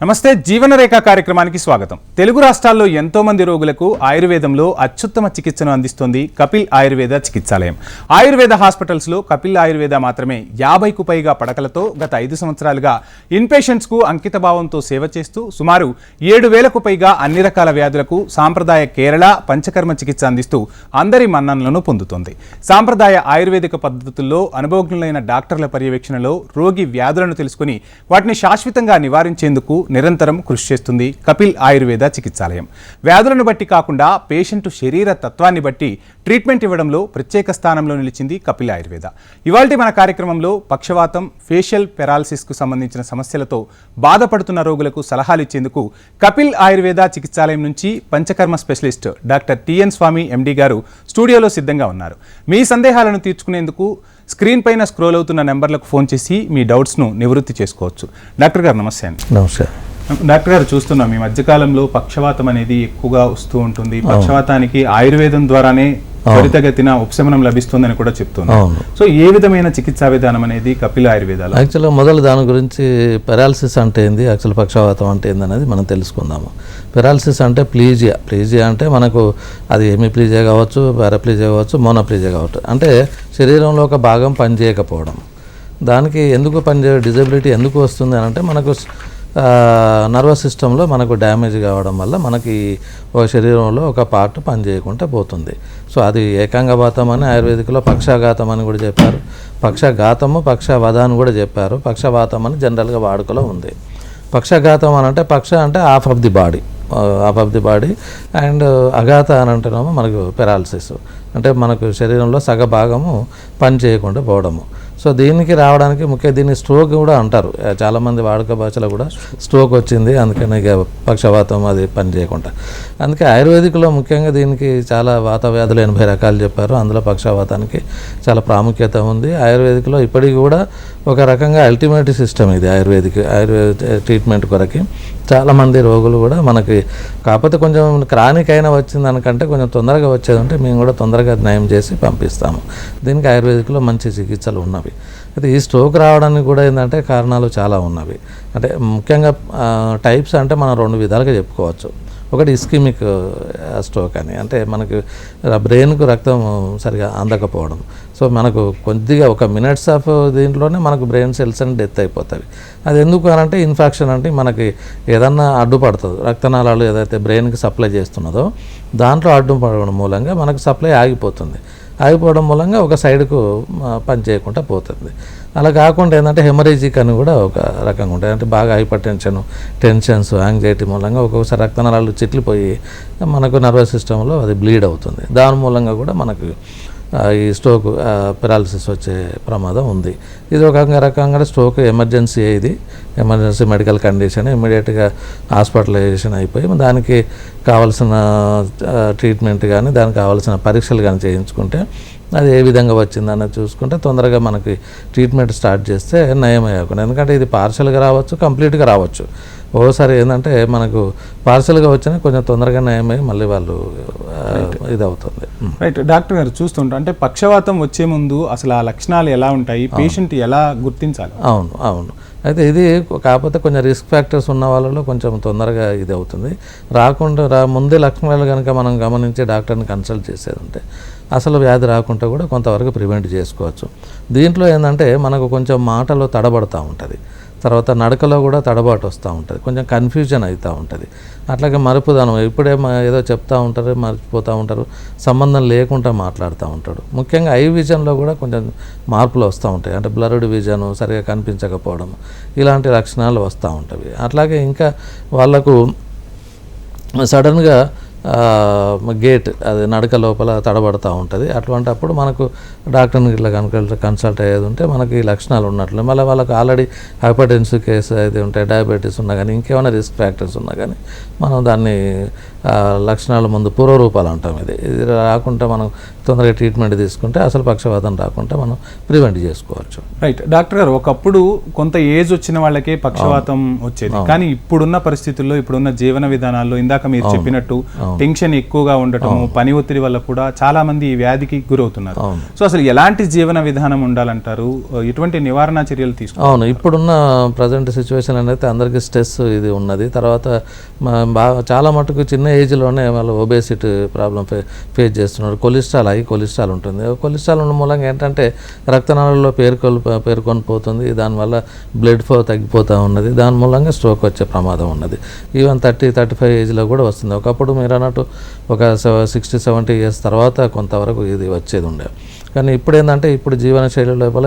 నమస్తే జీవనరేఖ కార్యక్రమానికి స్వాగతం. తెలుగు రాష్ట్రాల్లో ఎంతో మంది రోగులకు ఆయుర్వేదంలో అత్యుత్తమ చికిత్సను అందిస్తోంది కపిల్ ఆయుర్వేద చికిత్సాలయం. ఆయుర్వేద హాస్పిటల్స్ లో కపిల్ ఆయుర్వేద మాత్రమే 50కు పైగా పడకలతో గత 5 సంవత్సరాలుగా ఇన్పేషెంట్స్ కు అంకిత భావంతో సేవ చేస్తూ సుమారు 7,000కు పైగా అన్ని రకాల వ్యాధులకు సాంప్రదాయ కేరళ పంచకర్మ చికిత్స అందిస్తూ అందరి మన్ననలను పొందుతోంది. సాంప్రదాయ ఆయుర్వేదిక పద్ధతుల్లో అనుభవజ్ఞులైన డాక్టర్ల పర్యవేక్షణలో రోగి వ్యాధులను తెలుసుకుని వాటిని శాశ్వతంగా నివారించేందుకు నిరంతరం కృషి చేస్తుంది కపిల్ ఆయుర్వేద చికిత్సాలయం. వ్యాధులను బట్టి కాకుండా పేషెంట్ శరీర తత్వాన్ని బట్టి ట్రీట్మెంట్ ఇవ్వడంలో ప్రత్యేక స్థానంలో నిలిచింది కపిల్ ఆయుర్వేద. ఇవాల్టి మన కార్యక్రమంలో పక్షవాతం, ఫేషియల్ పెరాలసిస్ కు సంబంధించిన సమస్యలతో బాధపడుతున్న రోగులకు సలహాలు ఇచ్చేందుకు కపిల్ ఆయుర్వేద చికిత్సాలయం నుంచి పంచకర్మ స్పెషలిస్ట్ డాక్టర్ టిఎన్ స్వామి ఎండి గారు స్టూడియోలో సిద్ధంగా ఉన్నారు. మీ సందేహాలను తీర్చుకునేందుకు స్క్రీన్ పైన స్క్రోల్ అవుతున్న నెంబర్లకు ఫోన్ చేసి మీ డౌట్స్ను నివృత్తి చేసుకోవచ్చు. డాక్టర్ గారు నమస్తే అండి. నమస్కారం డాక్టర్ గారు, చూస్తున్నాం ఈ మధ్యకాలంలో పక్షవాతం అనేది ఎక్కువగా వస్తూ ఉంటుంది. పక్షవాతానికి ఆయుర్వేదం ద్వారానే త్వరితగతిన ఉపశమనం లభిస్తుందని కూడా చెప్తున్నారు. సో ఏ విధమైన చికిత్సా విధానం అనేది కపిల్ ఆయుర్వేదాలు? యాక్చువల్గా మొదలు దాని గురించి పెరాలసిస్ అంటే ఏంది, యాక్చువల్ పక్షవాతం అంటే ఏంది అనేది మనం తెలుసుకుందాము. పెరాలసిస్ అంటే ప్లీజియా అంటే మనకు అది హెమిప్లీజియా కావచ్చు, పారాప్లీజియా కావచ్చు, మోనోప్లీజియా కావచ్చు. అంటే శరీరంలో ఒక భాగం పనిచేయకపోవడం. దానికి ఎందుకు డిజబిలిటీ ఎందుకు వస్తుంది అని అంటే మనకు నర్వస్ సిస్టంలో మనకు డ్యామేజ్ కావడం వల్ల మనకి ఒక శరీరంలో ఒక పార్ట్ పనిచేయకుండా పోతుంది. సో అది ఏకాంగవాతం అని ఆయుర్వేదిక్లో పక్షాఘాతం అని కూడా చెప్పారు, పక్షఘాతము పక్షవధ అని కూడా చెప్పారు, పక్షవాతం అని జనరల్గా వాడుకలో ఉంది. పక్షఘాతం అని అంటే పక్ష అంటే half of the body and అఘాత అని అంటేనేమో మనకు పెరాలసిస్ అంటే మనకు శరీరంలో సగభాగము పని చేయకుండా పోవడము. సో దీనికి రావడానికి దీన్ని స్ట్రోక్ కూడా అంటారు. చాలామంది వాడుక భాషలో కూడా స్ట్రోక్ వచ్చింది అందుకని ఇక పక్షవాతం అది పని చేయకుండా. అందుకే ఆయుర్వేదిక్లో ముఖ్యంగా దీనికి చాలా వాత వ్యాధులు 80 రకాలు చెప్పారు. అందులో పక్షవాతానికి చాలా ప్రాముఖ్యత ఉంది. ఆయుర్వేదిక్లో ఇప్పటికి కూడా ఒక రకంగా అల్టిమేట్ సిస్టమ్ ఇది ఆయుర్వేద ట్రీట్మెంట్ కొరకి. చాలామంది రోగులు కూడా మనకి కాకపోతే కొంచెం క్రానిక్ అయినా వచ్చింది దానికంటే కొంచెం తొందరగా వచ్చేది ఉంటే మేము కూడా తొందరగా నయం చేసి పంపిస్తాము. దీనికి ఆయుర్వేదిక్లో మంచి చికిత్సలు ఉన్నవి. అయితే ఈ స్ట్రోక్ రావడానికి కూడా ఏంటంటే కారణాలు చాలా ఉన్నవి. అంటే ముఖ్యంగా టైప్స్ అంటే మనం 2 విధాలుగా చెప్పుకోవచ్చు. ఒకటి ఇస్కిమిక్ స్ట్రోక్ అని, అంటే మనకి బ్రెయిన్కు రక్తం సరిగా అందకపోవడం. సో మనకు కొద్దిగా ఒక మినిట్స్ ఆఫ్ దీంట్లోనే మనకు బ్రెయిన్ సెల్స్ అని డెత్ అయిపోతాయి. అది ఎందుకు అనంటే ఇన్ఫెక్షన్ అంటే మనకి ఏదన్నా అడ్డుపడుతుంది, రక్తనాళాలు ఏదైతే బ్రెయిన్కి సప్లై చేస్తున్నదో దాంట్లో అడ్డుపడడం మూలంగా మనకు సప్లై ఆగిపోవడం మూలంగా ఒక సైడ్కు పని చేయకుండా పోతుంది. అలా కాకుండా ఏంటంటే హెమరేజిక్ అని కూడా ఒక రకంగా ఉంటాయి. అంటే బాగా హైపర్ టెన్షన్స్ యాంగ్జైటీ మూలంగా ఒక్కొక్కసారి రక్తనాళాలు చిట్లిపోయి మనకు నర్వస్ సిస్టంలో అది బ్లీడ్ అవుతుంది. దాని మూలంగా కూడా మనకు ఈ స్ట్రోక్ పెరాలసిస్ వచ్చే ప్రమాదం ఉంది. ఇది ఒక రకంగా స్ట్రోక్ ఎమర్జెన్సీ మెడికల్ కండిషన్. ఇమ్మీడియట్గా హాస్పిటలైజేషన్ అయిపోయి దానికి కావాల్సిన ట్రీట్మెంట్ కానీ దానికి కావాల్సిన పరీక్షలు కానీ చేయించుకుంటే అది ఏ విధంగా వచ్చిందన్నది చూసుకుంటే తొందరగా మనకి ట్రీట్మెంట్ స్టార్ట్ చేస్తే నయం అయ్యకుండా. ఎందుకంటే ఇది పార్షల్గా రావచ్చు, కంప్లీట్గా రావచ్చు. ఓసారి ఏంటంటే మనకు పార్సల్గా వచ్చినా కొంచెం తొందరగా నయమై మళ్ళీ వాళ్ళు ఇది అవుతుంది. రైట్ డాక్టర్ గారు, చూస్తుంటాం అంటే పక్షవాతం వచ్చే ముందు అసలు ఆ లక్షణాలు ఎలా ఉంటాయి, పేషెంట్ ఎలా గుర్తించాలి? అవును అయితే ఇది కాకపోతే కొంచెం రిస్క్ ఫ్యాక్టర్స్ ఉన్న వాళ్ళలో కొంచెం తొందరగా ఇది అవుతుంది. ముందే లక్షణాలు కనుక మనం గమనించి డాక్టర్ని కన్సల్ట్ చేసేది ఉంటే అసలు వ్యాధి రాకుండా కూడా కొంతవరకు ప్రివెంట్ చేసుకోవచ్చు. దీంట్లో ఏంటంటే మనకు కొంచెం మాటలో తడబడుతూ ఉంటుంది, తర్వాత నడకలో కూడా తడబాటు వస్తూ ఉంటుంది, కొంచెం కన్ఫ్యూజన్ అవుతూ ఉంటుంది. అట్లాగే మరుపుదనం, ఇప్పుడే ఏదో చెప్తూ ఉంటారు మర్చిపోతూ ఉంటారు, సంబంధం లేకుండా మాట్లాడుతూ ఉంటాడు. ముఖ్యంగా ఐ విజన్లో కూడా కొంచెం మార్పులు వస్తూ ఉంటాయి. అంటే బ్లర్డ్ విజన్, సరిగా కనిపించకపోవడం, ఇలాంటి లక్షణాలు వస్తూ ఉంటాయి. అట్లాగే ఇంకా వాళ్ళకు సడన్గా గేట్ అది నడక లోపల తడబడుతూ ఉంటుంది. అటువంటప్పుడు మనకు డాక్టర్ని ఇట్లా కన్సల్ట్ అయ్యేది ఉంటే మనకి ఈ లక్షణాలు ఉన్నట్లు. మళ్ళీ వాళ్ళకి ఆల్రెడీ హైపర్టెన్సివ్ కేసు అయితే ఉంటాయి, డయాబెటీస్ ఉన్నా కానీ ఇంకేమైనా రిస్క్ ఫ్యాక్టర్స్ ఉన్నా కానీ మనం దాన్ని లక్షణాల ముందు పూర్వరూపాలు అంటాం. ఇది రాకుండా మనం తొందరగా ట్రీట్మెంట్ తీసుకుంటే అసలు పక్షవాతం రాకుండా మనం ప్రివెంట్ చేసుకోవచ్చు. రైట్ డాక్టర్ గారు, ఒకప్పుడు కొంత ఏజ్ వచ్చిన వాళ్ళకే పక్షవాతం వచ్చేది, కానీ ఇప్పుడున్న పరిస్థితుల్లో ఇప్పుడున్న జీవన విధానాల్లో ఇందాక మీరు చెప్పినట్టు టెన్షన్ ఎక్కువగా ఉండటము, పని ఒత్తిడి వల్ల కూడా చాలా మంది ఈ వ్యాధికి గురవుతున్నారు. సో అసలు ఎలాంటి జీవన విధానం ఉండాలంటారు, ఎటువంటి నివారణ చర్యలు తీసుకుంటారు? అవును, ఇప్పుడున్న ప్రజెంట్ సిచ్యువేషన్ అనేది అందరికీ స్ట్రెస్ ఇది ఉన్నది. తర్వాత బాగా చాలా మటుకు చిన్న ఏజ్లోనే వాళ్ళు ఒబేసిటీ ప్రాబ్లం ఫేస్ చేస్తున్నారు. కొలెస్ట్రాల్ ఉంటుంది. కొలెస్ట్రాల్ ఉన్న మూలంగా ఏంటంటే రక్తనాళాల్లో పేరుకొని పోతుంది. దానివల్ల బ్లడ్ ఫ్లో తగ్గిపోతూ ఉన్నది. దాని మూలంగా స్ట్రోక్ వచ్చే ప్రమాదం ఉన్నది. ఈవెన్ 30-35 ఏజ్లో కూడా వస్తుంది. ఒకప్పుడు మీరు అన్నట్టు ఒక 60-70 ఇయర్స్ తర్వాత కొంతవరకు ఇది వచ్చేది ఉండే. కానీ ఇప్పుడు ఏంటంటే ఇప్పుడు జీవన శైలి లోపల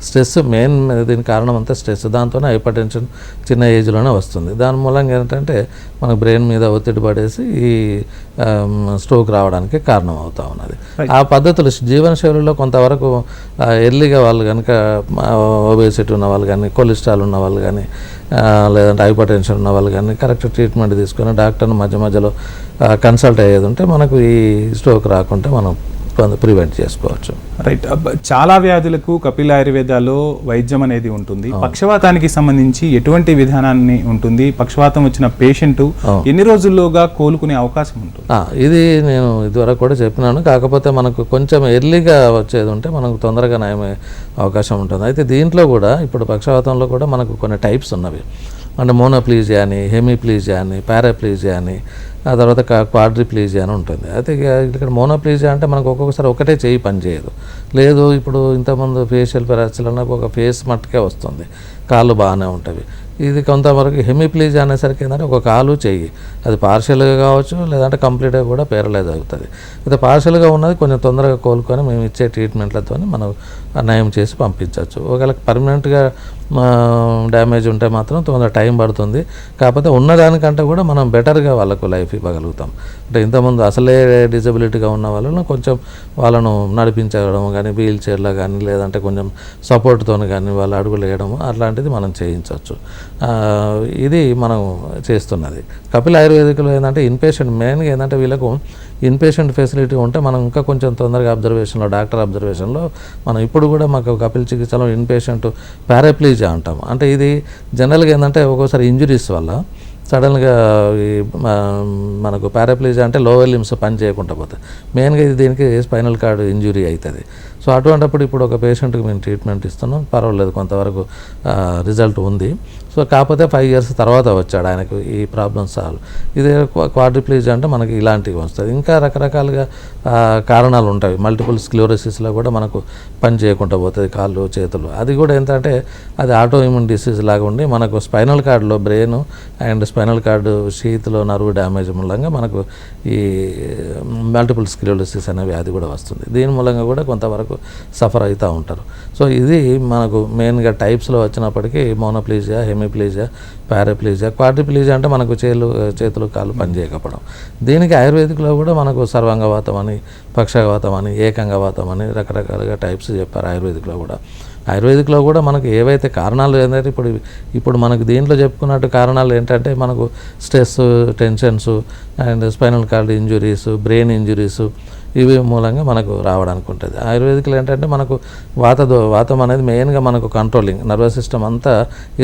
స్ట్రెస్ మెయిన్, దీనికి కారణం అంతా స్ట్రెస్. దాంతోనే హైపర్ టెన్షన్ చిన్న ఏజ్లోనే వస్తుంది. దాని మూలంగా ఏంటంటే మన బ్రెయిన్ మీద ఒత్తిడి పడేసి ఈ స్ట్రోక్ రావడానికి కారణం అవుతూ ఉన్నది. ఆ పద్ధతులు జీవన శైలిలో కొంతవరకు ఎర్లీగా వాళ్ళు కనుక ఒబేసిటీ ఉన్న వాళ్ళు కానీ, కొలెస్ట్రాల్ ఉన్న వాళ్ళు కానీ, లేదంటే హైపర్ టెన్షన్ ఉన్న వాళ్ళు కానీ కరెక్ట్ ట్రీట్మెంట్ తీసుకొని డాక్టర్ని మధ్య మధ్యలో కన్సల్ట్ అయ్యేది ఉంటే మనకు ఈ స్ట్రోక్ రాకుండా మనం ప్రివెంట్ చేసుకోవచ్చు. రైట్. చాలా వ్యాధులకు కపిల్ ఆయుర్వేదాలో వైద్యం అనేది ఉంటుంది. పక్షవాతానికి సంబంధించి ఎటువంటి విధానాన్ని ఉంటుంది? పక్షవాతం వచ్చిన పేషెంట్ ఎన్ని రోజుల్లోగా కోలుకునే అవకాశం ఉంటుంది? ఇది నేను ఇదివరకు కూడా చెప్పినాను. కాకపోతే మనకు కొంచెం ఎర్లీగా వచ్చేది ఉంటే మనకు తొందరగా నయమయ్యే అవకాశం ఉంటుంది. అయితే దీంట్లో కూడా ఇప్పుడు పక్షవాతంలో కూడా మనకు కొన్ని టైప్స్ ఉన్నవి. అంటే మోనోప్లీజియా అని, హెమిప్లీజియా అని, పారాప్లీజియా అని, ఆ తర్వాత క్వాడ్రిప్లీజియా అని ఉంటుంది. అయితే ఇక్కడ మోనోప్లీజియా అంటే మనకు ఒక్కొక్కసారి ఒకటే చేయి పనిచేయదు. లేదు ఇప్పుడు ఇంతకుముందు ఫేషియల్ పెరాలసిస్ అన్నప్పుడు ఒక ఫేస్ మట్టుకే వస్తుంది, కాళ్ళు బాగానే ఉంటుంది. ఇది కొంతవరకు హెమిప్లీజియా అనేసరికి ఏంటంటే ఒక కాలు చెయ్యి అది పార్షియల్గా కావచ్చు, లేదంటే కంప్లీట్గా కూడా పేరలైజ్ అవుతుంది. అయితే పార్షియల్గా ఉన్నది కొంచెం తొందరగా కోలుకొని మేము ఇచ్చే ట్రీట్మెంట్లతో మనం నయం చేసి పంపించవచ్చు. ఒకవేళ పర్మనెంట్గా డ్యామేజ్ ఉంటే మాత్రం తొందర టైం పడుతుంది. కాకపోతే ఉన్నదానికంటే కూడా మనం బెటర్గా వాళ్ళకు లైఫ్ ఇవ్వగలుగుతాం. అంటే ఇంతకుముందు అసలే డిజబిలిటీగా ఉన్న వాళ్ళను కొంచెం వాళ్ళను నడిపించడం కానీ, వీల్ చైర్లో కానీ, లేదంటే కొంచెం సపోర్ట్తో కానీ వాళ్ళు అడుగులు వేయడం అట్లాంటిది మనం చేయించవచ్చు. ఇది మనం చేస్తున్నది. కపిల్ ఆయుర్వేదికలో ఏంటంటే ఇన్పేషెంట్ మెయిన్గా ఏంటంటే వీళ్ళకు ఇన్పేషెంట్ ఫెసిలిటీ ఉంటే మనం ఇంకా కొంచెం తొందరగా అబ్జర్వేషన్లో, డాక్టర్ అబ్జర్వేషన్లో మనం ఇప్పుడు కూడా మాకు కపిల్ చికిత్సలో ఇన్పేషెంట్ పారాప్లీజియా అంటాం. అంటే ఇది జనరల్గా ఏంటంటే ఒక్కోసారి ఇంజురీస్ వల్ల సడన్గా మనకు పారాప్లీజియా అంటే లోవర్ లిమ్స్ పని చేయకుండా పోతాయి. మెయిన్గా ఇది దీనికి స్పైనల్ కార్డ్ ఇంజురీ అవుతుంది. సో అటువంటిప్పుడు ఇప్పుడు ఒక పేషెంట్కి మేము ట్రీట్మెంట్ ఇస్తున్నాం, పర్వాలేదు, కొంతవరకు రిజల్ట్ ఉంది. సో కాకపోతే 5 years తర్వాత వచ్చాడు ఆయనకు ఈ ప్రాబ్లమ్ సాల్వ్. ఇదే క్వాడ్రిప్లీజియా అంటే మనకి ఇలాంటివి వస్తుంది. ఇంకా రకరకాలుగా కారణాలు ఉంటాయి. మల్టిపుల్ స్క్లెరోసిస్లో కూడా మనకు పని చేయకుండా పోతుంది కాళ్ళు చేతులు. అది కూడా ఏంటంటే అది ఆటో ఇమ్యూన్ డిసీజ్ లాగా ఉండి మనకు స్పైనల్ కార్డులో బ్రెయిన్ అండ్ స్పైనల్ కార్డు షీత్లో నర్వ్ డ్యామేజ్ మూలంగా మనకు ఈ మల్టిపుల్ స్క్లెరోసిస్ అనే వ్యాధి కూడా వస్తుంది. దీని మూలంగా కూడా కొంతవరకు సఫర్ అవుతూ ఉంటారు. సో ఇది మనకు మెయిన్గా టైప్స్లో వచ్చినప్పటికీ మోనోప్లీజియా, హెమిప్లీజియా, పారాప్లీజియా, క్వాడ్రిప్లీజియా అంటే మనకు చేతులు కాళ్ళు పనిచేయకపోవడం. దీనికి ఆయుర్వేదిక్లో కూడా మనకు సర్వాంగవాతం అని, పక్షవాతం అని, ఏకంగవాతం అని రకరకాలుగా టైప్స్ చెప్పారు ఆయుర్వేదిక్లో కూడా. ఆయుర్వేదిక్లో కూడా మనకు ఏవైతే కారణాలు ఏంటంటే ఇప్పుడు మనకు దీంట్లో చెప్పుకున్నట్టు కారణాలు ఏంటంటే మనకు stress, tensions and spinal cord injuries, brain injuries, ఇవి మూలంగా మనకు రావడానికి ఉంటుంది. ఆయుర్వేదిక్లో ఏంటంటే మనకు వాతం అనేది మెయిన్గా మనకు కంట్రోలింగ్ నర్వస్ సిస్టమ్ అంతా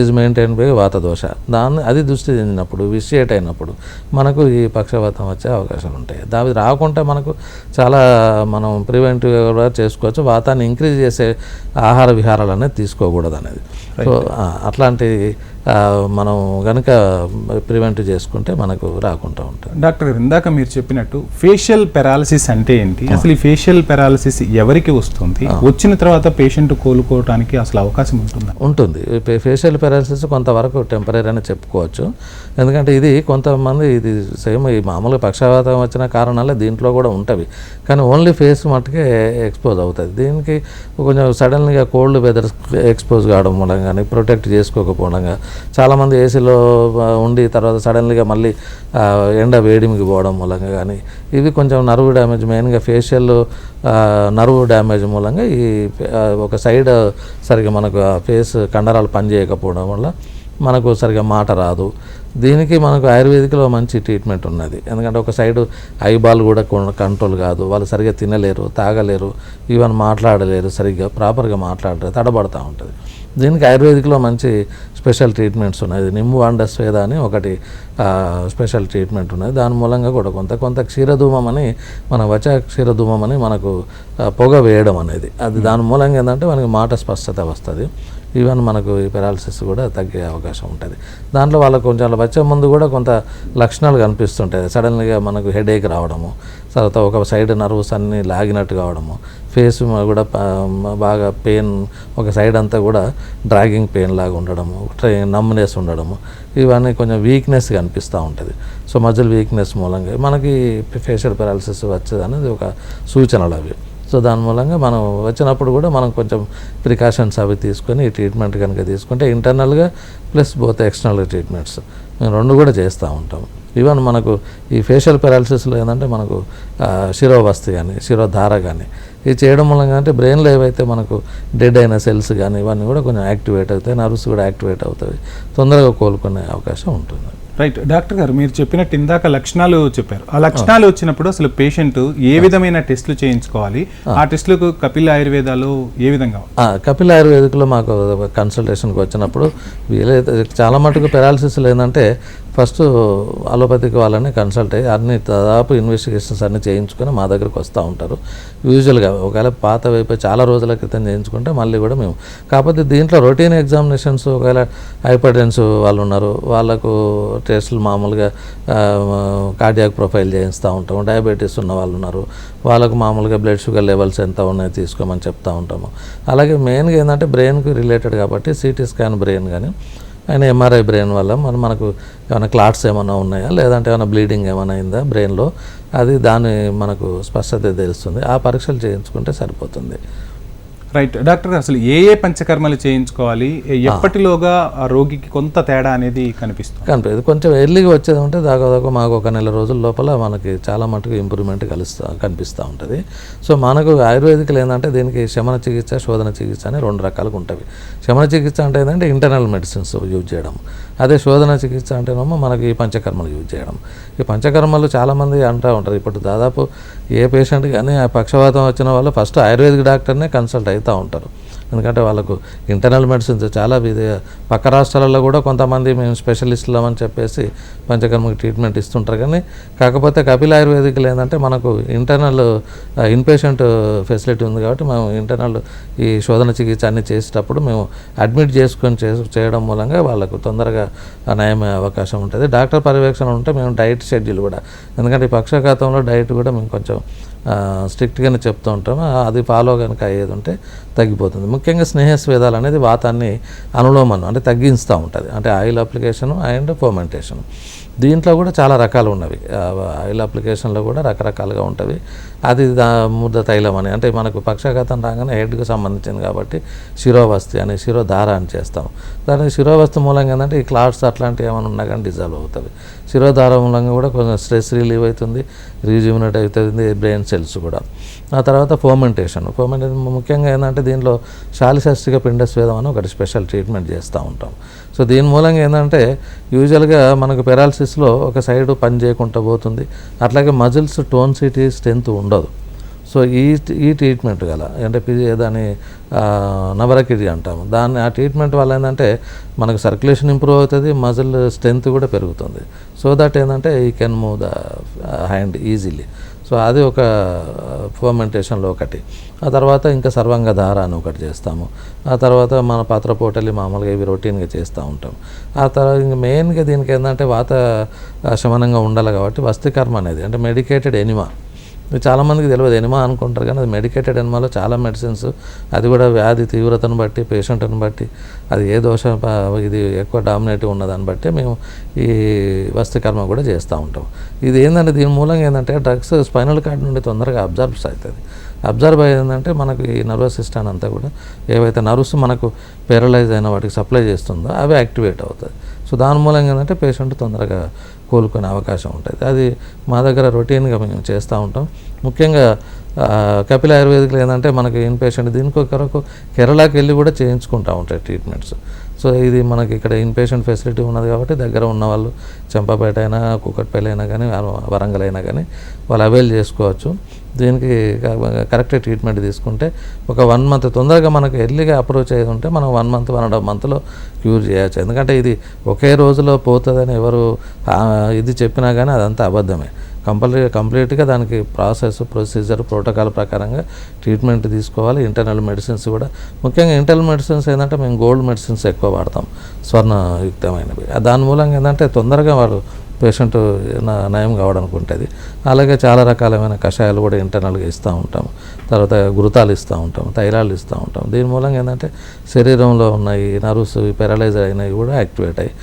ఈజ్ మెయింటైన్ బై వాత దోష. అది దృష్టి చెందినప్పుడు, విషియేట్ అయినప్పుడు మనకు ఈ పక్షవాతం వచ్చే అవకాశాలు ఉంటాయి. దాని రాకుండా మనకు చాలా మనం ప్రివెంటివ్గా కూడా చేసుకోవచ్చు. వాతాన్ని ఇంక్రీజ్ చేసే ఆహార విహారాలు అనేది తీసుకోకూడదు అనేది. సో అట్లాంటి మనం కనుక ప్రివెంట్ చేసుకుంటే మనకు రాకుండా ఉంటుంది. డాక్టర్ గారు, ఇందాక మీరు చెప్పినట్టు ఫేషియల్ పెరాలసిస్ అంటే ఏంటి, అసలు ఈ ఫేషియల్ పెరాలసిస్ ఎవరికి వస్తుంది, వచ్చిన తర్వాత పేషెంట్ కోలుకోవడానికి అసలు అవకాశం ఉంటుందా? ఉంటుంది. ఫేషియల్ పెరాలసిస్ కొంతవరకు టెంపరీ అని చెప్పుకోవచ్చు. ఎందుకంటే ఇది కొంతమంది ఇది సేమ్ ఈ మామూలుగా పక్షవాతం వచ్చిన కారణాలే దీంట్లో కూడా ఉంటవి. కానీ ఓన్లీ ఫేస్ మట్టుకే ఎక్స్పోజ్ అవుతుంది. దీనికి కొంచెం సడన్గా కోల్డ్ వెదర్ ఎక్స్పోజ్ కావడం మూలంగా కానీ, ప్రొటెక్ట్ చేసుకోకపోవడంగా, చాలామంది ఏసీలో ఉండి తర్వాత సడన్గా మళ్ళీ ఎండ వేడిమికి పోవడం మూలంగా కానీ, ఇవి కొంచెం నర్వ్ డ్యామేజ్, మెయిన్గా ఫేషియల్ నర్వ్ డ్యామేజ్ మూలంగా ఈ ఒక సైడ్ సరిగ్గా మనకు ఫేస్ కండరాలు పనిచేయకపోవడం వల్ల మనకు సరిగ్గా మాట రాదు. దీనికి మనకు ఆయుర్వేదిక్లో మంచి ట్రీట్మెంట్ ఉన్నది. ఎందుకంటే ఒక సైడు ఐబాల్ కూడా కంట్రోల్ కాదు, వాళ్ళు సరిగ్గా తినలేరు, తాగలేరు, ఈవెన్ మాట్లాడలేరు, సరిగ్గా ప్రాపర్గా మాట్లాడలేరు, తడబడుతూ ఉంటుంది. దీనికి ఆయుర్వేదిక్లో మంచి స్పెషల్ ట్రీట్మెంట్స్ ఉన్నాయి. నిమ్ము అండస్వేద అని ఒకటి స్పెషల్ ట్రీట్మెంట్ ఉన్నది. దాని మూలంగా కూడా కొంత క్షీరధూమం అని మన క్షీరధూమం అని మనకు పొగ వేయడం అనేది, అది దాని మూలంగా ఏంటంటే మనకి మాట స్పష్టత వస్తుంది. ఈవెన్ మనకు ఈ పెరాలసిస్ కూడా తగ్గే అవకాశం ఉంటుంది. దాంట్లో వాళ్ళకు కొంచెం వచ్చే ముందు కూడా కొంత లక్షణాలు కనిపిస్తుంటాయి. సడన్గా మనకు హెడేక్ రావడము, తర్వాత ఒక సైడ్ నర్వ్స్ అన్నీ లాగినట్టు కావడము, ఫేస్ కూడా బాగా పెయిన్, ఒక సైడ్ అంతా కూడా డ్రాగింగ్ పెయిన్ లాగా ఉండడము, నమ్నెస్ ఉండడము, ఇవన్నీ కొంచెం వీక్నెస్ కనిపిస్తూ ఉంటుంది. సో మజిల్ వీక్నెస్ మూలంగా మనకి ఫేషియల్ పెరాలసిస్ వచ్చేది అనేది ఒక సూచనలు అవి. సో దాని మూలంగా మనం వచ్చినప్పుడు కూడా మనం కొంచెం ప్రికాషన్స్ అవి తీసుకొని ఈ ట్రీట్మెంట్ కనుక తీసుకుంటే ఇంటర్నల్గా ప్లస్ బోత్ ఎక్స్టర్నల్ ట్రీట్మెంట్స్ మేము రెండు కూడా చేస్తూ ఉంటాం. ఈవెన్ మనకు ఈ ఫేషియల్ పెరాలసిస్లో ఏంటంటే మనకు శిరోవస్తి కానీ శిరోధార కానీ ఇది చేయడం మూలంగా అంటే బ్రెయిన్లో ఏవైతే మనకు డెడ్ అయిన సెల్స్ కానీ ఇవన్నీ కూడా కొంచెం యాక్టివేట్ అవుతాయి, నర్వ్స్ కూడా యాక్టివేట్ అవుతాయి, తొందరగా కోలుకునే అవకాశం ఉంటుంది. రైట్ డాక్టర్ గారు, మీరు చెప్పినట్టు ఇందాక లక్షణాలు చెప్పారు. ఆ లక్షణాలు వచ్చినప్పుడు అసలు పేషెంట్ ఏ విధమైన టెస్టులు చేయించుకోవాలి, ఆ టెస్టులకు కపిల్ ఆయుర్వేదాలు ఏ విధంగా? కపిల్ ఆయుర్వేదిక్లో మాకు కన్సల్టేషన్కి వచ్చినప్పుడు వీలైతే చాలా మటుకు పెరాలసిస్లు ఏంటంటే ఫస్ట్ అలోపతిక్ వాళ్ళని కన్సల్ట్ అయ్యి అన్ని దాదాపు ఇన్వెస్టిగేషన్స్ అన్నీ చేయించుకొని మా దగ్గరకు వస్తూ ఉంటారు. యూజువల్గా ఒకవేళ పాత వైపు చాలా రోజుల క్రితం చేయించుకుంటే మళ్ళీ కూడా మేము, కాకపోతే దీంట్లో రొటీన్ ఎగ్జామినేషన్స్ ఒకవేళ హైపర్టెన్స్ వాళ్ళు ఉన్నారు, వాళ్ళకు టెస్టులు మామూలుగా కార్డియాక్ ప్రొఫైల్ చేయిస్తూ ఉంటాము. డయాబెటీస్ ఉన్న వాళ్ళు ఉన్నారు, వాళ్ళకు మామూలుగా బ్లడ్ షుగర్ లెవెల్స్ ఎంత ఉన్నాయో తీసుకోమని చెప్తూ ఉంటాము. అలాగే మెయిన్గా ఏంటంటే బ్రెయిన్కి రిలేటెడ్ కాబట్టి సిటీ స్కాన్ బ్రెయిన్ కానీ ఆయన ఎంఆర్ఐ బ్రెయిన్ వల్ల మనకు ఏమైనా క్లాట్స్ ఏమైనా ఉన్నాయా, లేదంటే ఏమైనా బ్లీడింగ్ ఏమైనా అయిందా బ్రెయిన్లో, అది దాని మనకు స్పష్టత తెలుస్తుంది. ఆ పరీక్షలు చేయించుకుంటే సరిపోతుంది. రైట్ డాక్టర్ గారు, అసలు ఏ పంచకర్మలు చేయించుకోవాలి, ఎప్పటిలోగా ఆ రోగికి కొంత తేడా అనేది కనిపిస్తుంది? కొంచెం ఎర్లీగా వచ్చేది ఉంటే దాదాపు మాకు ఒక నెల రోజుల లోపల మనకి చాలా మటుకు ఇంప్రూవ్మెంట్ కనిపిస్తూ ఉంటుంది. సో మనకు ఆయుర్వేదికలు ఏంటంటే దీనికి శమన చికిత్స, శోధన చికిత్స అని రెండు రకాలుగా ఉంటుంది. శమన చికిత్స అంటే ఏంటంటే ఇంటర్నల్ మెడిసిన్స్ యూజ్ చేయడం, అదే శోధన చికిత్స అంటేనేమో మనకి ఈ పంచకర్మలు యూజ్ చేయడం. ఈ పంచకర్మలు చాలామంది అంటూ ఉంటారు. ఇప్పుడు దాదాపు ఏ పేషెంట్ కానీ ఆ పక్షవాతం వచ్చిన వాళ్ళు ఫస్ట్ ఆయుర్వేదిక్ డాక్టర్నే కన్సల్ట్ అవుతూ ఉంటారు. ఎందుకంటే వాళ్ళకు ఇంటర్నల్ మెడిసిన్స్ చాలా పక్క రాష్ట్రాలలో కూడా కొంతమంది మేము స్పెషలిస్టులం అని చెప్పేసి పంచకర్మకి ట్రీట్మెంట్ ఇస్తుంటారు. కానీ కాకపోతే కపిల్ ఆయుర్వేదిక్లు ఏంటంటే మనకు ఇంటర్నల్ ఇన్పేషెంట్ ఫెసిలిటీ ఉంది కాబట్టి మేము ఇంటర్నల్ ఈ శోధన చికిత్స అన్ని చేసేటప్పుడు మేము అడ్మిట్ చేసుకొని చేయడం మూలంగా వాళ్ళకు తొందరగా నయమయ్యే అవకాశం ఉంటుంది. డాక్టర్ పర్యవేక్షణ ఉంటే మేము డైట్ షెడ్యూల్ కూడా, ఎందుకంటే ఈ పక్షాఘాతంలో డైట్ కూడా మేము కొంచెం స్ట్రిక్ట్గానే చెప్తూ ఉంటాము. అది ఫాలో కనుక అయ్యేది ఉంటే తగ్గిపోతుంది. ముఖ్యంగా స్నేహస్వేదాలు అనేది వాతాన్ని అనులోమనం అంటే తగ్గిస్తూ ఉంటుంది. అంటే ఆయిల్ అప్లికేషను అండ్ ఫర్మెంటేషన్. దీంట్లో కూడా చాలా రకాలు ఉన్నవి. ఆయిల్ అప్లికేషన్లో కూడా రకరకాలుగా ఉంటుంది. అది ముద్ద తైలం అని అంటే మనకు పక్షాఘాతం రాగానే హెడ్కి సంబంధించింది కాబట్టి శిరోవస్తి అని శిరోధార అని చేస్తాం. దాని శిరోవస్తి మూలంగా ఏంటంటే ఈ క్లాట్స్ అట్లాంటివి ఏమైనా ఉన్నా కానీ డిజాల్వ్ అవుతుంది. శిరోధార మూలంగా కూడా కొంచెం స్ట్రెస్ రిలీవ్ అవుతుంది, రీజ్యూమినేట్ అవుతుంది బ్రెయిన్ సెల్స్ కూడా. ఆ తర్వాత ఫర్మెంటేషన్ ముఖ్యంగా ఏంటంటే దీనిలో శాలిశాస్త్రిక పిండస్వేదం అని ఒకటి స్పెషల్ ట్రీట్మెంట్ చేస్తూ ఉంటాం. సో దీని మూలంగా ఏంటంటే యూజువల్గా మనకు పెరాలసిస్లో ఒక సైడ్ పని చేయకుండా పోతుంది, అట్లాగే మజిల్స్ టోన్సిటీ స్ట్రెంత్ ఉండదు. సో ఈ ట్రీట్మెంట్ గల అంటే దాన్ని నవరకిడి అంటాము. ఆ ట్రీట్మెంట్ వల్ల ఏంటంటే మనకు సర్క్యులేషన్ ఇంప్రూవ్ అవుతుంది, మజిల్ స్ట్రెంత్ కూడా పెరుగుతుంది. సో దట్ ఏంటంటే ఈ can move the hand easily. So అది ఒక ఫర్మెంటేషన్లో ఒకటి. ఆ తర్వాత ఇంకా సర్వాంగ ధార అని ఒకటి చేస్తాము. ఆ తర్వాత మన పాత్రపోటలి మామూలుగా ఇవి రొటీన్గా చేస్తూ ఉంటాం. ఆ తర్వాత ఇంకా మెయిన్గా దీనికి ఏంటంటే వాత శమనంగా ఉండాలి కాబట్టి వస్తికర్మ అనేది అంటే మెడికేటెడ్ ఎనిమా. చాలామందికి తెలియదు, ఎనిమా అనుకుంటారు కానీ అది మెడికేటెడ్ ఎనిమాలో చాలా మెడిసిన్స్, అది కూడా వ్యాధి తీవ్రతను బట్టి పేషెంట్ని బట్టి అది ఏ దోషం ఇది ఎక్కువ డామినేటివ్ ఉన్నదాన్ని బట్టి మేము ఈ వస్తికర్మ కూడా చేస్తూ ఉంటాం. ఇది ఏంటంటే దీని మూలంగా ఏంటంటే డ్రగ్స్ స్పైనల్ కార్డ్ నుండి తొందరగా అబ్జర్వ్స్ అవుతుంది. అబ్జర్వ్ అయ్యిందంటే మనకు ఈ నర్వస్ సిస్టమ్ అంతా కూడా ఏవైతే నర్వ్స్ మనకు పేరలైజ్ అయిన వాటికి సప్లై చేస్తుందో అవి యాక్టివేట్ అవుతుంది. సో దాని మూలంగా ఏంటంటే పేషెంట్ తొందరగా కోలుకునే అవకాశం ఉంటుంది. అది మా దగ్గర రొటీన్గా మేము చేస్తూ ఉంటాం. ముఖ్యంగా కపిల్ ఆయుర్వేదిక్లో ఏంటంటే మనకి ఇన్ పేషెంట్ దీనికి కొరకు కేరళకి వెళ్ళి కూడా చేయించుకుంటూ ఉంటాయి ట్రీట్మెంట్స్. సో ఇది మనకి ఇక్కడ ఇన్ పేషెంట్ ఫెసిలిటీ ఉన్నది కాబట్టి దగ్గర ఉన్న వాళ్ళు చంపాపేట అయినా కూకట్పల్లి అయినా కానీ వరంగల్ అయినా కానీ వాళ్ళు అవైల్ చేసుకోవచ్చు. దీనికి కరెక్ట్ ట్రీట్మెంట్ తీసుకుంటే ఒక 1 month తొందరగా మనకు ఎర్లీగా అప్రోచ్ అయ్యేది ఉంటే మనం 1 month 1.5 monthలో క్యూర్ చేయొచ్చు. ఎందుకంటే ఇది ఒకే రోజులో పోతుందని ఎవరు ఇది చెప్పినా కానీ అదంతా అబద్ధమే. కంప్లీట్గా దానికి ప్రొసీజర్ ప్రోటోకాల్ ప్రకారంగా ట్రీట్మెంట్ తీసుకోవాలి. ఇంటర్నల్ మెడిసిన్స్ కూడా ముఖ్యంగా ఇంటర్నల్ మెడిసిన్స్ ఏంటంటే మేము గోల్డ్ మెడిసిన్స్ ఎక్కువ వాడతాం, స్వర్ణయుక్తమైనవి. దాని మూలంగా ఏంటంటే తొందరగా వాడు పేషెంట్ నయం కావడానికి ఉంటుంది. అలాగే చాలా రకాలమైన కషాయాలు కూడా ఇంటర్నల్గా ఇస్తూ ఉంటాము. తర్వాత గురుతాలు ఇస్తూ ఉంటాము, తైలాలు ఇస్తూ ఉంటాం. దీని మూలంగా ఏంటంటే శరీరంలో ఉన్నాయి నర్వ్స్ పారలైజ్ అయినవి కూడా యాక్టివేట్ అయ్యి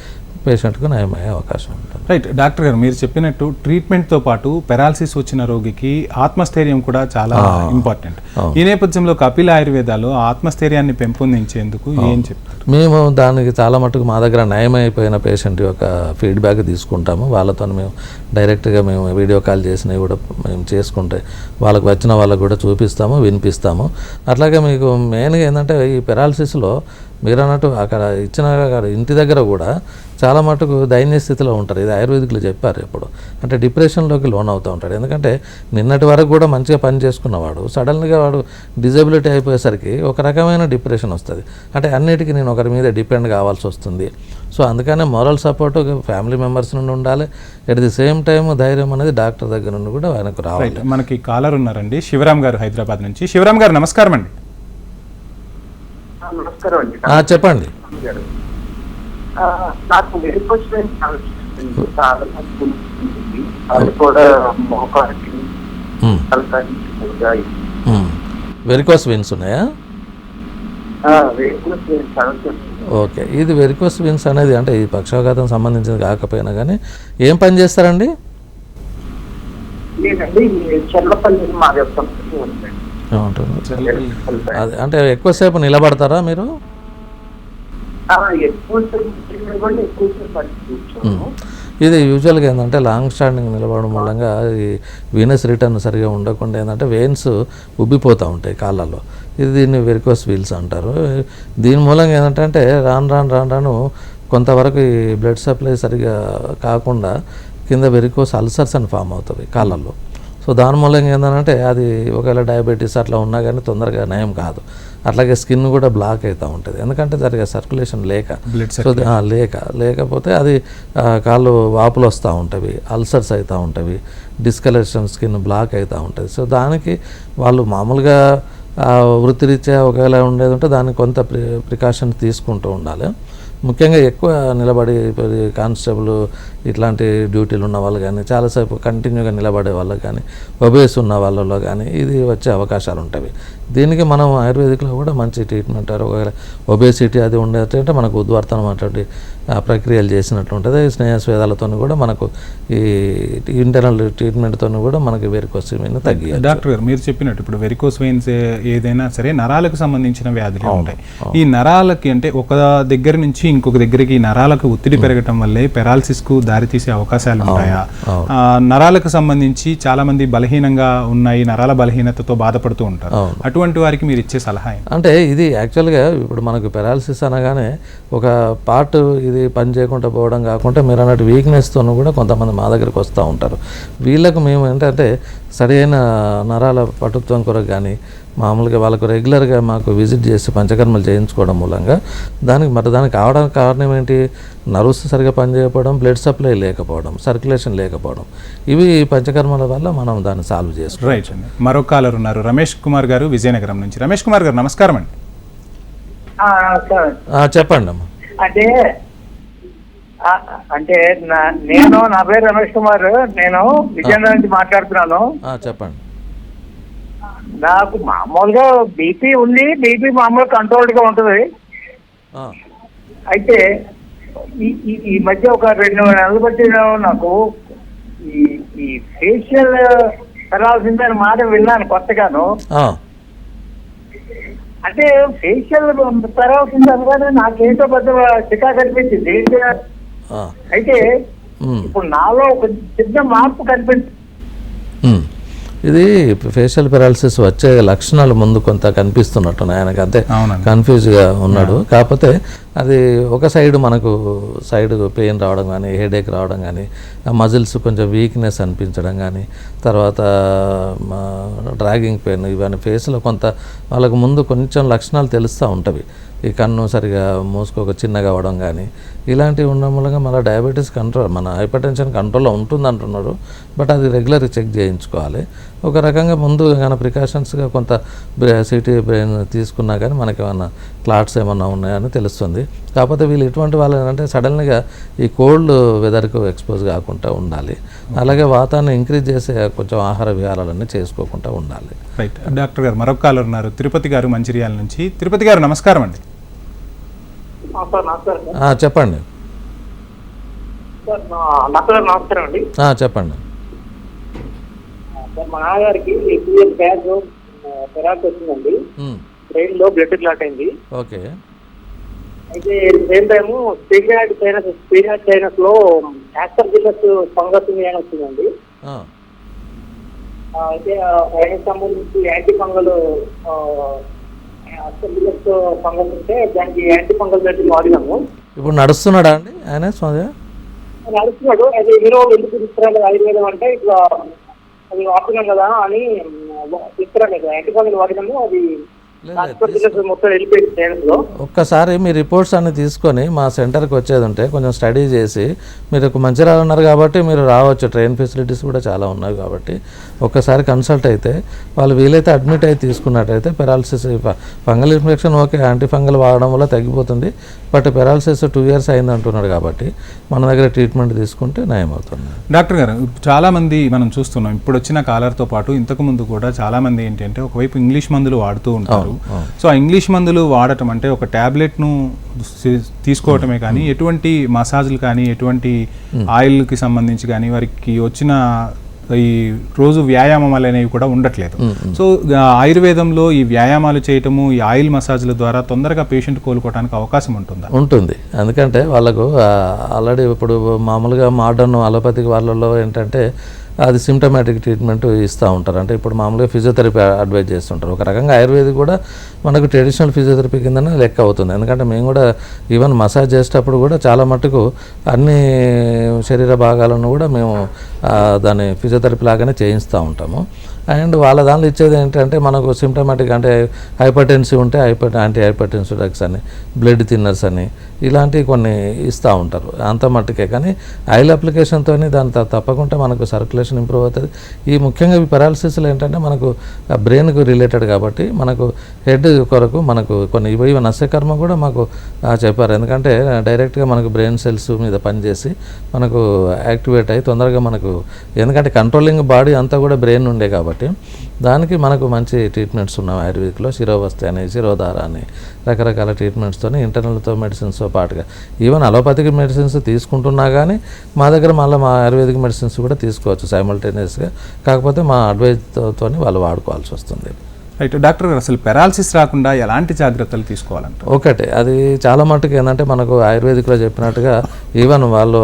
పేషెంట్కు నయమయ్యే అవకాశం ఉంటుంది. రైట్ డాక్టర్ గారు, మీరు చెప్పినట్టు ట్రీట్మెంట్తో పాటు పెరాలసిస్ వచ్చిన రోగికి ఆత్మస్థైర్యం కూడా చాలా ఇంపార్టెంట్. ఈ నేపథ్యంలో కపిల్ ఆయుర్వేదాలో ఆత్మస్థైర్యాన్ని పెంపొందించేందుకు ఏం చెప్తారు? మేము దానికి చాలా మటుకు మా దగ్గర నయమైపోయిన పేషెంట్ యొక్క ఫీడ్బ్యాక్ తీసుకుంటాము. వాళ్ళతో మేము డైరెక్ట్గా మేము వీడియో కాల్ చేసినవి కూడా మేము చేసుకుంటే వాళ్ళకి వచ్చిన వాళ్ళకు కూడా చూపిస్తాము, వినిపిస్తాము. అట్లాగే మీకు మెయిన్గా ఏంటంటే ఈ పెరాలసిస్లో మీరు అన్నట్టు అక్కడ ఇచ్చిన ఇంటి దగ్గర కూడా చాలా మటుకు దైన్య స్థితిలో ఉంటారు. ఇది ఆయుర్వేదిక్లో చెప్పారు ఇప్పుడు. అంటే డిప్రెషన్లోకి లోన్ అవుతూ ఉంటాడు. ఎందుకంటే నిన్నటి వరకు కూడా మంచిగా పని చేసుకున్నవాడు సడన్గా వాడు డిజబిలిటీ అయిపోయేసరికి ఒక రకమైన డిప్రెషన్ వస్తుంది. అంటే అన్నిటికీ నేను ఒకరి మీద డిపెండ్ కావాల్సి వస్తుంది. సో అందుకనే మోరల్ సపోర్ట్ ఫ్యామిలీ మెంబర్స్ నుండి ఉండాలి. ఎట్ ది సేమ్ టైం ధైర్యం అనేది డాక్టర్ దగ్గర నుండి కూడా ఆయనకు రావాలి. మనకి కాలర్ ఉన్నారండి, శివరామ్ గారు హైదరాబాద్ నుంచి. శివరామ్ గారు నమస్కారం అండి. నమస్కారం అండి. చెప్పండి. నాకు అది కూడా మోకాలికి వెరికోస్ వెయిన్స్ ఉన్నాయా? ఓకే, ఇది వెరికోస్ వెయిన్స్ అనేది అంటే ఈ పక్షవాఘాతం సంబంధించింది కాకపోయినా కానీ ఏం పని చేస్తారండి? లేదండి, చెర్లపల్లి మాది అది అంటే ఎక్కువసేపు నిలబడతారా మీరు? ఇది యూజువల్గా ఏంటంటే లాంగ్ స్టాండింగ్ నిలబడడం మూలంగా ఈ వీనస్ రిటర్న్ సరిగా ఉండకుండా ఏంటంటే వెయిన్స్ ఉబ్బిపోతూ ఉంటాయి కాళ్ళల్లో. ఇది దీన్ని వెరికోస్ వీల్స్ అంటారు. దీని మూలంగా ఏంటంటే రాను కొంతవరకు ఈ బ్లడ్ సప్లై సరిగా కాకుండా కింద వెరికోస్ అల్సర్స్ అని ఫామ్ అవుతుంది కాళ్ళల్లో. సో దాని మూలంగా ఏంటంటే అది ఒకవేళ డయాబెటీస్ అట్లా ఉన్నా కానీ తొందరగా నయం కాదు. అట్లాగే స్కిన్ కూడా బ్లాక్ అవుతూ ఉంటుంది. ఎందుకంటే సరిగా సర్క్యులేషన్ సో లేకపోతే అది కాళ్ళు వాపులు వస్తూ ఉంటాయి, అల్సర్స్ అవుతూ ఉంటాయి, డిస్కలరేషన్ స్కిన్ బ్లాక్ అవుతూ ఉంటుంది. సో దానికి వాళ్ళు మామూలుగా వృత్తిరీత్యా ఒకవేళ ఉండేది ఉంటే దానికి కొంత ప్రికాషన్ తీసుకుంటూ ఉండాలి. ముఖ్యంగా ఎక్కువ నిలబడి కానిస్టేబుల్ ఇట్లాంటి డ్యూటీలు ఉన్న వాళ్ళు కానీ చాలాసేపు కంటిన్యూగా నిలబడే వాళ్ళకి కానీ ఒబేస్ ఉన్న వాళ్ళలో కానీ ఇది వచ్చే అవకాశాలు ఉంటాయి. దీనికి మనం ఆయుర్వేదిక్లో కూడా మంచి ట్రీట్మెంట్ ఒకవేళ ఒబేసిటీ అది ఉండేటంటే మనకు ఉద్వర్తనం అటువంటి ప్రక్రియలు చేసినట్లు ఉంటుంది. స్నేహస్వేదాలతో కూడా మనకు ఈ ఇంటర్నల్ ట్రీట్మెంట్తో కూడా మనకి వెరికోస్ వెయిన్ తగ్గి. డాక్టర్ గారు మీరు చెప్పినట్టు ఇప్పుడు వెరికోస్ వెయిన్స్ ఏదైనా సరే నరాలకు సంబంధించిన వ్యాధులు ఉంటాయి. ఈ నరాలకి అంటే ఒక దగ్గర నుంచి ఇంకొక దగ్గరికి నరాలకు ఒత్తిడి పెరగటం వల్లే పెరాలసిస్ కు దారితీసే అవకాశాలు ఉంటాయా? నరాలకు సంబంధించి చాలా మంది బలహీనంగా ఉన్నాయి, నరాల బలహీనతతో బాధపడుతూ ఉంటారు. అటువంటి వారికి మీరు ఇచ్చే సలహా అంటే ఇది యాక్చువల్గా ఇప్పుడు మనకు పెరాలసిస్ అనగానే ఒక పార్ట్ ఇది పని చేయకుండా పోవడం కాకుండా మీరు అన్నట్టు వీక్నెస్తో కూడా కొంతమంది మా దగ్గరికి వస్తూ ఉంటారు. వీళ్ళకు మేము ఏంటంటే సరైన నరాల పటుత్వం కొరకు కానీ మామూలుగా వాళ్ళకు రెగ్యులర్గా మాకు విజిట్ చేసి పంచకర్మలు చేయించుకోవడం మూలంగా దానికి కావడానికి కారణం ఏంటి? నర్వ్స్ సరిగా పనిచేయకపోవడం, బ్లడ్ సప్లై లేకపోవడం, సర్క్యులేషన్ లేకపోవడం. ఇవి పంచకర్మల వల్ల మనం దాన్ని సాల్వ్ చేసుకుంటాం. రైట్ అండి. మరో కాలర్ ఉన్నారు, రమేష్ కుమార్ గారు విజయనగరం నుంచి. రమేష్ కుమార్ గారు నమస్కారం అండి. చెప్పండి అమ్మా. అంటే నేను నా పేరు రమేష్ కుమార్, నేను విజయనగరం నుంచి మాట్లాడుతున్నాను. చెప్పండి. నాకు మామూలుగా బీపీ ఉంది, బీపీ మామూలుగా కంట్రోల్డ్ గా ఉంటుంది. అయితే ఈ మధ్య ఒక 2 నెలలు బట్టి నాకు ఈ ఫేషియల్ పెరాలసిస్ మాట విన్నాను కొత్తగాను. అంటే ఫేషియల్ పెరాలసిస్ అనగానే నాకేంటో పెద్ద చికాకు అనిపించింది. అయితే ఇప్పుడు నాలో ఒక చిన్న మార్పు కనిపించింది. ఇది ఫేషియల్ పెరాలసిస్ వచ్చే లక్షణాలు ముందు కొంత కనిపిస్తున్నట్టున్నాయి ఆయనకు, అంతే అవునండి. కన్ఫ్యూజ్గా ఉన్నాడు. కాకపోతే అది ఒక సైడ్ మనకు సైడ్ పెయిన్ రావడం కానీ, హెడేక్ రావడం కానీ, మజిల్స్ కొంచెం వీక్నెస్ అనిపించడం కానీ, తర్వాత డ్రాగింగ్ పెయిన్, ఇవన్నీ ఫేస్లో కొంత వాళ్ళకు ముందు కొంచెం లక్షణాలు తెలుస్తూ ఉంటవి. ఈ కన్ను సరిగా మూసుకోక చిన్నగా అవ్వడం కానీ ఇలాంటివి ఉండడం మూలంగా మన డయాబెటీస్ కంట్రోల్, మన హైపర్ టెన్షన్ కంట్రోల్లో ఉంటుంది అంటున్నారు. బట్ అది రెగ్యులర్గా చెక్ చేయించుకోవాలి. ఒక రకంగా ముందు ఏమైనా ప్రికాషన్స్గా కొంత సిటీ బ్రెయిన్ తీసుకున్నా కానీ మనకి ఏమైనా క్లాట్స్ ఏమన్నా ఉన్నాయని తెలుస్తుంది. కాకపోతే వీళ్ళు ఎటువంటి వాళ్ళు ఏంటంటే సడన్గా ఈ కోల్డ్ వెదర్కు ఎక్స్పోజ్ కాకుండా ఉండాలి. అలాగే వాతాన్ని ఇంక్రీజ్ చేసే కొంచెం ఆహార విహారాలన్నీ చేసుకోకుండా ఉండాలి. రైట్. డాక్టర్ గారు మరొక కాలర్ ఉన్నారు, తిరుపతి గారు మంచిర్యాల నుంచి. తిరుపతి గారు నమస్కారం అండి. సార్ నమస్కారం సార్. చెప్పండి. సార్ డాక్టర్ గారు నమస్కారం అండి. చెప్పండి. సార్ మా నాన్నగారికి 2 years బ్యాక్ పెరాలసిస్ వచ్చిందండి. బ్రెయిన్ లో బ్లడ్ క్లాట్ అయింది. ఓకే. అయితే సేమ్ టైము స్పీరియాడ్ సైనస్ లో యాస్పర్జిల్లస్ ఫంగస్ అని వచ్చిందండి. అయితే ఆయనకు సంబంధించి యాంటీ ఫంగల్ యాస్పర్జిల్లస్ ఫంగస్ ఉంటే దానికి యాంటీ ఫంగల్ మెడిసిన్ వాడినాము. ఇప్పుడు నడుస్తున్నాడా అండి ఆయన? నడుస్తున్నాడు. అయితే మీరు ఎందుకు తీసుకురాలేదు ఆయుర్వేదం అంటే ఇట్లా అది వాడుతున్నాం కదా అని తీసుకురాలేదు. యాంటీ ఫంగల్ వాడినాము, అది మొత్తం వెళ్ళిపోయింది సైనస్ లో. ఒక్కసారి మీ రిపోర్ట్స్ అన్ని తీసుకొని మా సెంటర్కి వచ్చేది ఉంటే కొంచెం స్టడీ చేసి, మీరు మంచిర్యాల ఉన్నారు కాబట్టి మీరు రావచ్చు, ట్రైన్ ఫెసిలిటీస్ కూడా చాలా ఉన్నాయి కాబట్టి ఒక్కసారి కన్సల్ట్ అయితే వాళ్ళు వీలైతే అడ్మిట్ అయి తీసుకున్నట్టయితే paralysis fungal infection okay, anti fungal వాడడం వల్ల తగ్గిపోతుంది. బట్ పెరాలసిస్ 2 years అయింది అంటున్నాడు కాబట్టి మన దగ్గర ట్రీట్మెంట్ తీసుకుంటే నయం అవుతుంది. డాక్టర్ గారు చాలామంది మనం చూస్తున్నాం, ఇప్పుడు వచ్చిన కాలర్తో పాటు ఇంతకుముందు కూడా చాలామంది ఏంటంటే ఒకవైపు ఇంగ్లీష్ మందులు వాడుతూ ఉంటారు. సో ఆ ఇంగ్లీష్ మందులు వాడటం అంటే ఒక ట్యాబ్లెట్ను తీసుకోవటమే కానీ ఎటువంటి మసాజ్లు కానీ ఎటువంటి ఆయిల్కి సంబంధించి కానీ వారికి వచ్చిన ఈ రోజు వ్యాయామాలు అనేవి కూడా ఉండట్లేదు. సో ఆయుర్వేదంలో ఈ వ్యాయామాలు చేయటము, ఈ ఆయిల్ మసాజ్ల ద్వారా తొందరగా పేషెంట్ కోలుకోవడానికి అవకాశం ఉంటుందా? ఉంటుంది. ఎందుకంటే వాళ్ళకు ఆల్రెడీ ఇప్పుడు మామూలుగా మోడర్న్ అలోపతిక్ వాళ్ళలో ఏంటంటే అది సిమ్టమాటిక్ ట్రీట్మెంట్ ఇస్తూ ఉంటారు. అంటే ఇప్పుడు మామూలుగా ఫిజియోథెరపీ అడ్వైజ్ చేస్తుంటారు. ఒక రకంగా ఆయుర్వేదిక్ కూడా మనకు ట్రెడిషనల్ ఫిజియోథెరపీ కిందనే లెక్క అవుతుంది. ఎందుకంటే మేము కూడా ఈవెన్ మసాజ్ చేసేటప్పుడు కూడా చాలా మటుకు అన్ని శరీర భాగాలను కూడా మేము దాన్ని ఫిజియోథెరపీ లాగానే చేయిస్తూ ఉంటాము. అండ్ వాళ్ళ దానిలో ఇచ్చేది ఏంటంటే మనకు సిమ్టమాటిక్ అంటే హైపర్టెన్సివ్ ఉంటే యాంటీ హైపర్టెన్సివ్ డ్రగ్స్ అని, బ్లడ్ థిన్నర్స్ అని ఇలాంటివి కొన్ని ఇస్తూ ఉంటారు. అంత మట్టుకే. కానీ ఆయిల్ అప్లికేషన్తో దాని తప్పకుండా మనకు సర్క్యులేషన్ ఇంప్రూవ్ అవుతుంది. ఈ ముఖ్యంగా ఈ పెరాలసిస్లు ఏంటంటే మనకు బ్రెయిన్కు రిలేటెడ్ కాబట్టి మనకు హెడ్ కొరకు మనకు కొన్ని ఇవి నస్యకర్మ కూడా మాకు చెప్పారు. ఎందుకంటే డైరెక్ట్గా మనకు బ్రెయిన్ సెల్స్ మీద పనిచేసి మనకు యాక్టివేట్ అయ్యి తొందరగా మనకు, ఎందుకంటే కంట్రోలింగ్ బాడీ అంతా కూడా బ్రెయిన్ ఉండే కాబట్టి దానికి మనకు మంచి ట్రీట్మెంట్స్ ఉన్నాయి ఆయుర్వేదిక్లో. శిరోవస్తి అని, శిరోధార అని రకరకాల ట్రీట్మెంట్స్తో ఇంటర్నల్తో మెడిసిన్స్తో పాటుగా ఈవెన్ అలోపతిక్ మెడిసిన్స్ తీసుకుంటున్నా కానీ మా దగ్గర మళ్ళీ మా ఆయుర్వేదిక్ మెడిసిన్స్ కూడా తీసుకోవచ్చు సైమల్టేనియస్గా. కాకపోతే మా అడ్వైజ్తో వాళ్ళు వాడుకోవాల్సి వస్తుంది. రైట్. డాక్టర్ గారు అసలు పెరాలసిస్ రాకుండా ఎలాంటి జాగ్రత్తలు తీసుకోవాలంటే? ఒకటే, అది చాలా మట్టుకు ఏంటంటే మనకు ఆయుర్వేదిక్లో చెప్పినట్టుగా ఈవెన్ వాళ్ళు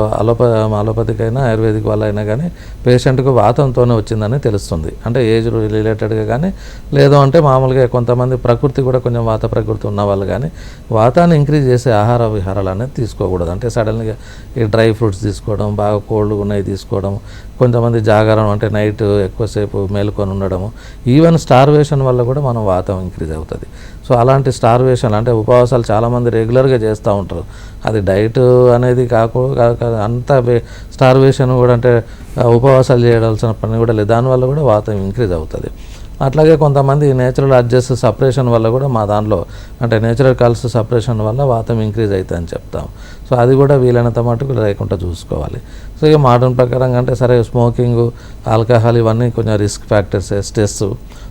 అలోపతిక్ అయినా ఆయుర్వేదిక్ వాళ్ళు అయినా కానీ పేషెంట్కు వాతంతోనే వచ్చిందని తెలుస్తుంది. అంటే ఏజ్ రిలేటెడ్గా కానీ లేదు అంటే మామూలుగా కొంతమంది ప్రకృతి కూడా కొంచెం వాత ప్రకృతి ఉన్న వాళ్ళు కానీ వాతాన్ని ఇంక్రీజ్ చేసే ఆహార విహారాలు అనేది తీసుకోకూడదు. అంటే సడన్గా ఈ డ్రై ఫ్రూట్స్ తీసుకోవడం, బాగా కోల్డ్ ఉన్నాయి తీసుకోవడం, కొంతమంది జాగారం అంటే నైట్ ఎక్కువసేపు మేలుకొని ఉండడము, ఈవెన్ స్టార్వేషన్ వల్ల కూడా మనం వాతం ఇంక్రీజ్ అవుతుంది. సో అలాంటి స్టార్వేషన్ అంటే ఉపవాసాలు చాలామంది రెగ్యులర్గా చేస్తూ ఉంటారు. అది డైట్ అనేది అంత స్టార్వేషన్ కూడా అంటే ఉపవాసాలు చేయాల్సిన పని కూడా లేదు. దానివల్ల కూడా వాతం ఇంక్రీజ్ అవుతుంది. అట్లాగే కొంతమంది నేచురల్ అడ్జస్ట్ సపరేషన్ వల్ల కూడా మా దాంట్లో అంటే నేచురల్ కల్స్ సపరేషన్ వల్ల వాతం ఇంక్రీజ్ అవుతుందని చెప్తాం. సో అది కూడా వీలైనంత మటుకు లేకుండా చూసుకోవాలి. సో ఇక మోడర్న్ ప్రకారంగా అంటే సరే స్మోకింగ్, ఆల్కహాల్ ఇవన్నీ కొంచెం రిస్క్ ఫ్యాక్టర్స్, స్ట్రెస్,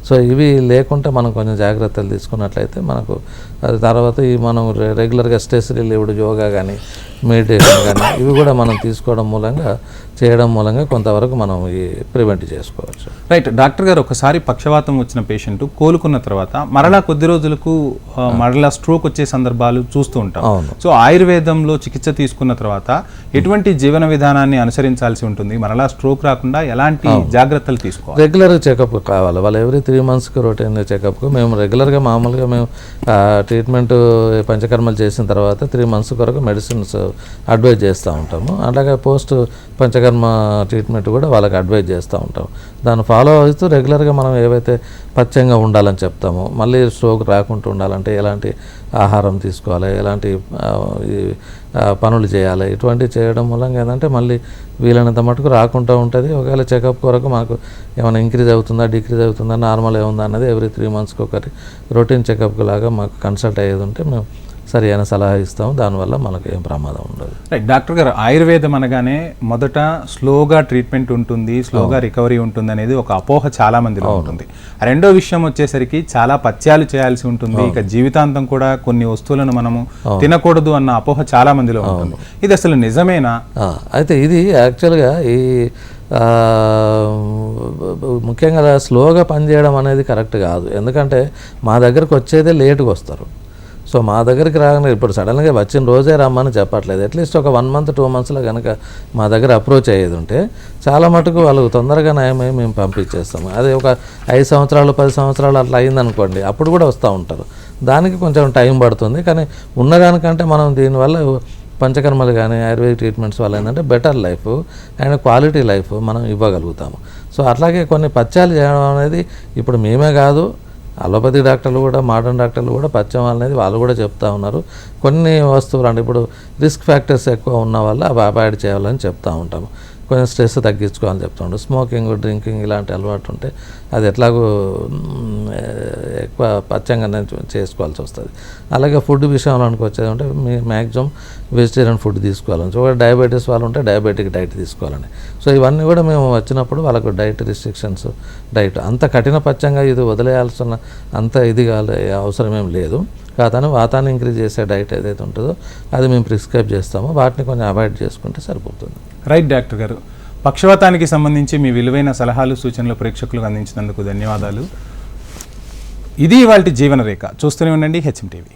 సో ఇవి లేకుంటే మనం కొంచెం జాగ్రత్తలు తీసుకున్నట్లయితే మనకు అది తర్వాత ఈ మనం రెగ్యులర్గా స్ట్రెస్ రిలీవ్డ్ యోగా కానీ మెడిటేషన్ కానీ ఇవి కూడా మనం తీసుకోవడం మూలంగా చేయడం మూలంగా కొంతవరకు మనం ఈ ప్రివెంట్ చేసుకోవచ్చు. రైట్ డాక్టర్ గారు, ఒకసారి పక్షవాతం వచ్చిన పేషెంట్ కోలుకున్న తర్వాత మరలా కొద్ది రోజులకు మరలా స్ట్రోక్ వచ్చే సందర్భాలు చూస్తూ ఉంటాం. సో ఆయుర్వేదంలో చికిత్స తీసుకున్న తర్వాత ఎటువంటి జీవన విధానాన్ని అనుసరించాల్సి ఉంటుంది, మరలా స్ట్రోక్ రాకుండా ఎలాంటి జాగ్రత్తలు తీసుకోవాలి? రెగ్యులర్ చెకప్ కావాలి. వాళ్ళు ఎవ్రీ 3 monthsకి రొటీన్ చెకప్కు మేము రెగ్యులర్గా మామూలుగా మేము ట్రీట్మెంట్ పంచకర్మలు చేసిన తర్వాత 3 months కొరకు మెడిసిన్స్ అడ్వైజ్ చేస్తూ ఉంటాము. అలాగే పోస్ట్ పంచకర్మ ట్రీట్మెంట్ కూడా వాళ్ళకి అడ్వైజ్ చేస్తూ ఉంటాం. దాన్ని ఫాలో అవుతూ రెగ్యులర్గా మనం ఏవైతే పథ్యంగా ఉండాలని చెప్తామో, మళ్ళీ స్ట్రోక్ రాకుండా ఉండాలంటే ఎలాంటి ఆహారం తీసుకోవాలి, ఎలాంటి పనులు చేయాలి, ఇటువంటివి చేయడం మూలంగా ఏంటంటే మళ్ళీ వీలైనంత మటుకు రాకుండా ఉంటుంది. ఒకవేళ చెకప్ కొరకు మాకు ఏమైనా ఇంక్రీజ్ అవుతుందా డిక్రీజ్ అవుతుందా నార్మల్ ఏముందా అన్నది ఎవ్రీ 3 monthsకి ఒకటి రొటీన్ చెకప్ లాగా మాకు కన్సల్ట్ అయ్యేది ఉంటే మేము సరి అయిన సలహా ఇస్తాము. దానివల్ల మనకు ఏం ప్రమాదం ఉండదు. రైట్ డాక్టర్ గారు, ఆయుర్వేదం అనగానే మొదట స్లోగా ట్రీట్మెంట్ ఉంటుంది, స్లోగా రికవరీ ఉంటుంది అనేది ఒక అపోహ చాలా మందిలో ఉంటుంది. రెండో విషయం వచ్చేసరికి చాలా పథ్యాలు చేయాల్సి ఉంటుంది, ఇక జీవితాంతం కూడా కొన్ని వస్తువులను మనము తినకూడదు అన్న అపోహ చాలా మందిలో ఉంటుంది. ఇది అసలు నిజమేనా? అయితే ఇది యాక్చువల్గా ఈ ముఖ్యంగా స్లోగా పనిచేయడం అనేది కరెక్ట్ కాదు. ఎందుకంటే మా దగ్గరకు వచ్చేదే లేటుగా వస్తారు. సో మా దగ్గరికి రాగానే ఇప్పుడు సడన్గా వచ్చిన రోజే రమ్మని చెప్పట్లేదు. అట్లీస్ట్ ఒక 1 month 2 monthsలో కనుక మా దగ్గర అప్రోచ్ అయ్యేది ఉంటే చాలా మటుకు వాళ్ళు తొందరగా నయమై మేము పంపించేస్తాము. అదే ఒక 5 సంవత్సరాలు 10 సంవత్సరాలు అట్లా అయిందనుకోండి, అప్పుడు కూడా వస్తూ ఉంటారు. దానికి కొంచెం టైం పడుతుంది. కానీ ఉన్నదానికంటే మనం దీనివల్ల పంచకర్మలు కానీ ఆయుర్వేదిక్ ట్రీట్మెంట్స్ వల్ల ఏంటంటే better life and quality life మనం ఇవ్వగలుగుతాము. సో అట్లాగే కొన్ని పథ్యాలు చేయడం అనేది ఇప్పుడు మేమే కాదు, అలోపతి డాక్టర్లు కూడా మోడర్న్ డాక్టర్లు కూడా పథ్యం అనేది వాళ్ళు కూడా చెప్తా ఉన్నారు. కొన్ని వస్తువులు అంటే ఇప్పుడు రిస్క్ ఫ్యాక్టర్స్ ఎక్కువ ఉన్న వల్ల అవి అవాయిడ్ చేయాలని చెప్తూ ఉంటాము. కొంచెం స్ట్రెస్ తగ్గించుకోవాలని చెప్తూ ఉంటాం. స్మోకింగ్ డ్రింకింగ్ ఇలాంటి అలవాటు ఉంటే అది ఎట్లాగో ఎక్కువ పథ్యంగానే చేసుకోవాల్సి వస్తుంది. అలాగే ఫుడ్ విషయంలోనికి వచ్చేది అంటే మ్యాక్సిమం వెజిటేరియన్ ఫుడ్ తీసుకోవాలని, ఒక డయాబెటీస్ వాళ్ళు ఉంటే డయాబెటిక్ డైట్ తీసుకోవాలని. సో ఇవన్నీ కూడా మేము వచ్చినప్పుడు వాళ్ళకు డైట్ రిస్ట్రిక్షన్స్, డైట్ అంత కఠిన పథ్యంగా ఇది వదిలేయాల్సిన అంత ఇది అవసరం ఏం లేదు. కాదని వాతాన్ని ఇంక్రీజ్ చేసే డైట్ ఏదైతే ఉంటుందో అది మేము ప్రిస్క్రైబ్ చేస్తామో వాటిని కొంచెం అవాయిడ్ చేసుకుంటే సరిపోతుంది. రైట్ డాక్టర్ గారు, పక్షవాతానికి సంబంధించి మీ విలువైన సలహాలు సూచనలు ప్రేక్షకులకు అందించినందుకు ధన్యవాదాలు. ఇది ఇవాల్టి జీవన రేఖ. చూస్తూనే ఉండండి HM TV.